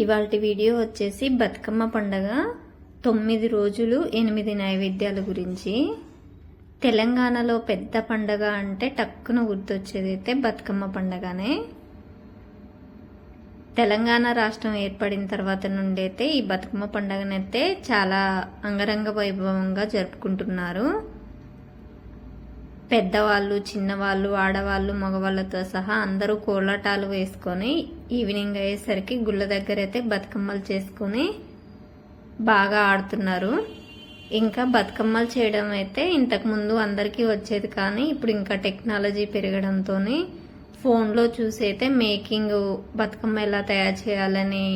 ఇవాల్టి వీడియో వచ్చేసి బతుకమ్మ పండగ 9 రోజులు 8 నైవేద్యాల గురించి. తెలంగాణలో పెద్ద పండగ అంటే టక్కున గుర్తొచ్చేది అయితే బతుకమ్మ పండగనే. తెలంగాణ రాష్ట్రం ఏర్పడిన తర్వాత నుండి అయితే ఈ బతుకమ్మ పండగనైతే చాలా అంగరంగ వైభవంగా జరుపుకుంటున్నారు. పెద్దవాళ్ళు, చిన్నవాళ్ళు, ఆడవాళ్ళు, మగవాళ్ళతో సహా అందరూ కోలాటాలు వేసుకొని ఈవినింగ్ అయ్యేసరికి గుళ్ళ దగ్గర అయితే బతుకమ్మలు చేసుకొని బాగా ఆడుతున్నారు. ఇంకా బతుకమ్మలు చేయడం అయితే ఇంతకుముందు అందరికీ వచ్చేది, కానీ ఇప్పుడు ఇంకా టెక్నాలజీ పెరగడంతో ఫోన్లో చూసి అయితే మేకింగ్ బతుకమ్మ ఎలా తయారు చేయాలని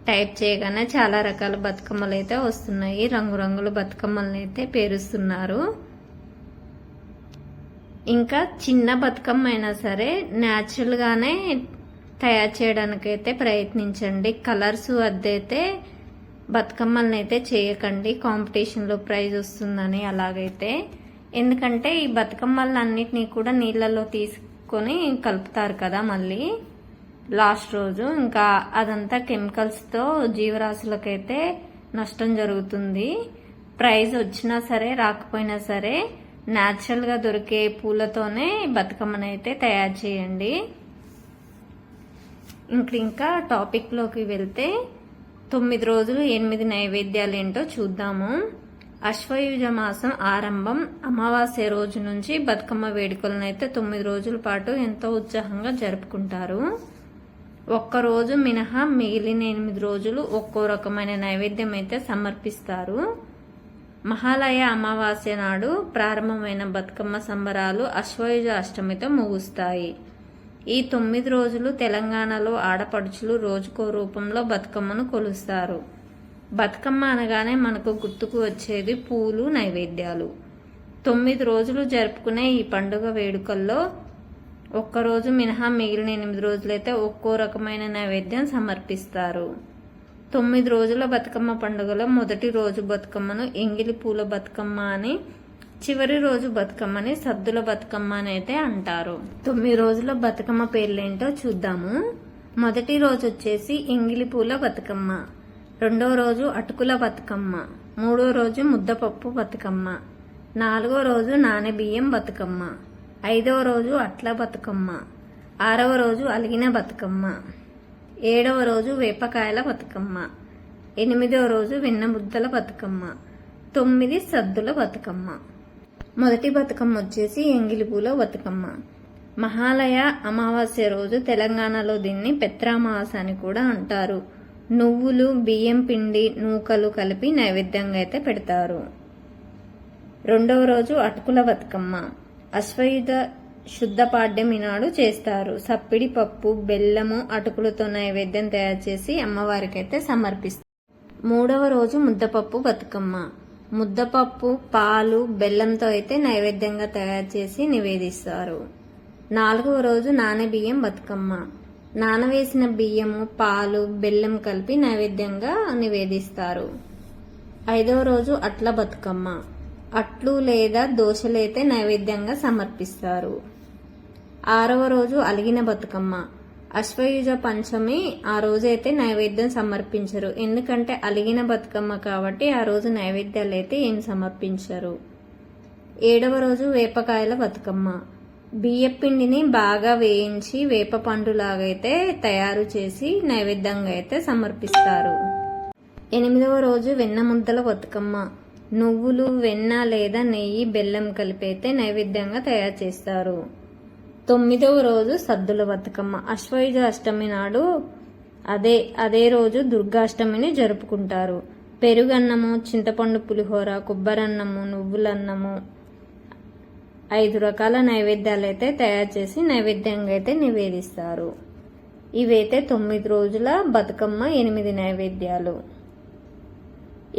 టైప్ చేయగానే చాలా రకాల బతుకమ్మలు అయితే వస్తున్నాయి. రంగురంగుల బతుకమ్మలను అయితే పేరుస్తున్నారు. ఇంకా చిన్న బతుకమ్మ అయినా సరే న్యాచురల్గానే తయారు చేయడానికైతే ప్రయత్నించండి. కలర్స్ అద్దైతే బతుకమ్మల్ని అయితే చేయకండి, కాంపిటీషన్లో ప్రైజ్ వస్తుందని అలాగైతే. ఎందుకంటే ఈ బతుకమ్మలన్నిటినీ కూడా నీళ్ళలో తీసుకొని కలుపుతారు కదా మళ్ళీ లాస్ట్ రోజు. ఇంకా అదంతా కెమికల్స్తో జీవరాశులకైతే నష్టం జరుగుతుంది. ప్రైజ్ వచ్చినా సరే రాకపోయినా సరే న్యాచురల్గా దొరికే పూలతోనే బతుకమ్మని అయితే తయారు చేయండి. ఇంకా టాపిక్లోకి వెళ్తే 9 రోజులు 8 నైవేద్యాలు ఏంటో చూద్దాము. అశ్వయుజ మాసం ఆరంభం అమావాస్య రోజు నుంచి బతుకమ్మ వేడుకలను అయితే 9 రోజుల పాటు ఎంతో ఉత్సాహంగా జరుపుకుంటారు. ఒక్కరోజు మినహా మిగిలిన 8 రోజులు ఒక్కో రకమైన నైవేద్యం అయితే సమర్పిస్తారు. మహాలయ అమావాస్య నాడు ప్రారంభమైన బతుకమ్మ సంబరాలు అశ్వయుజ అష్టమితో ముగుస్తాయి. ఈ 9 రోజులు తెలంగాణలో ఆడపడుచులు రోజుకో రూపంలో బతుకమ్మను కొలుస్తారు. బతుకమ్మ అనగానే మనకు గుర్తుకు వచ్చేది పూలు, నైవేద్యాలు. 9 రోజులు జరుపుకునే ఈ పండుగ వేడుకల్లో ఒక్కరోజు మినహా మిగిలిన 8 రోజులైతే ఒక్కో రకమైన నైవేద్యం సమర్పిస్తారు. 9 రోజుల బతుకమ్మ పండుగలో మొదటి రోజు బతుకమ్మను ఎంగిలి పూల బతుకమ్మ అని, చివరి రోజు బతుకమ్మని సద్దుల బతుకమ్మ అని అయితే అంటారు. 9 రోజుల బతుకమ్మ పేర్లేంటో చూద్దాము. మొదటి రోజు వచ్చేసి ఎంగిలి పూల బతుకమ్మ, రెండో రోజు అటుకుల బతుకమ్మ, మూడో రోజు ముద్దపప్పు బతుకమ్మ, నాలుగో రోజు నానబియ్యం బతుకమ్మ, ఐదవ రోజు అట్ల బతుకమ్మ, ఆరవ రోజు అలిగిన బతుకమ్మ, ఏడవ రోజు వేపకాయల బతుకమ్మ, ఎనిమిదవ రోజు వెన్నముద్దల బతుకమ్మ, 9 సద్దుల బతుకమ్మ. మొదటి బతుకమ్మ వచ్చేసి ఎంగిలిపూల బతుకమ్మ. మహాలయ అమావాస్య రోజు తెలంగాణలో దీన్ని పెత్రామావాస అని కూడా అంటారు. నువ్వులు, బియ్యం పిండి, నూకలు కలిపి నైవేద్యంగా అయితే పెడతారు. రెండవ రోజు అటుకుల బతుకమ్మ. అశ్వయుధ శుద్ధ పాడ్యమి నాడు చేస్తారు. సప్పిడి పప్పు, బెల్లము, అటుకులతో నైవేద్యం తయారు చేసి అమ్మవారికి అయితే సమర్పిస్తారు. మూడవ రోజు ముద్దపప్పు బతుకమ్మ. ముద్దపప్పు, పాలు, బెల్లంతో అయితే నైవేద్యంగా తయారు చేసి నివేదిస్తారు. నాలుగవ రోజు నానబియ్యం బతుకమ్మ. నానవేసిన బియ్యము, పాలు, బెల్లం కలిపి నైవేద్యంగా నివేదిస్తారు. ఐదవ రోజు అట్ల బతుకమ్మ. అట్లు లేదా దోశలైతే నైవేద్యంగా సమర్పిస్తారు. ఆరవ రోజు అలిగిన బతుకమ్మ. అశ్వయుజ పంచమి ఆ రోజు అయితే నైవేద్యం సమర్పించరు, ఎందుకంటే అలిగిన బతుకమ్మ కాబట్టి ఆ రోజు నైవేద్యాలు అయితే ఏం సమర్పించరు. ఏడవ రోజు వేపకాయల బతుకమ్మ. బియ్యపిండిని బాగా వేయించి వేప పండులాగైతే తయారు చేసి నైవేద్యంగా అయితే సమర్పిస్తారు. ఎనిమిదవ రోజు వెన్న ముద్దల బతుకమ్మ. నువ్వులు, వెన్న లేదా నెయ్యి, బెల్లం కలిపి అయితే నైవేద్యంగా తయారు చేస్తారు. 9వ రోజు సద్దుల బతుకమ్మ. అశ్వయుజ అష్టమి నాడు అదే రోజు దుర్గాష్టమిని జరుపుకుంటారు. పెరుగన్నము, చింతపండు పులిహోర, కొబ్బరన్నము, నువ్వులన్నము, 5 రకాల నైవేద్యాలు అయితే తయారు చేసి నైవేద్యంగా అయితే నివేదిస్తారు. ఇవైతే 9 రోజుల బతుకమ్మ 8 నైవేద్యాలు.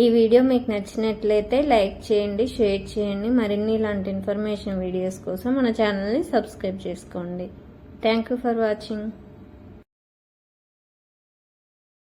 ఈ వీడియో మీకు నచ్చినట్లయితే లైక్ చేయండి, షేర్ చేయండి. మరిన్ని ఇలాంటి ఇన్ఫర్మేషన్ వీడియోస్ కోసం మన ఛానల్ని సబ్స్క్రైబ్ చేసుకోండి. Thank you for watching.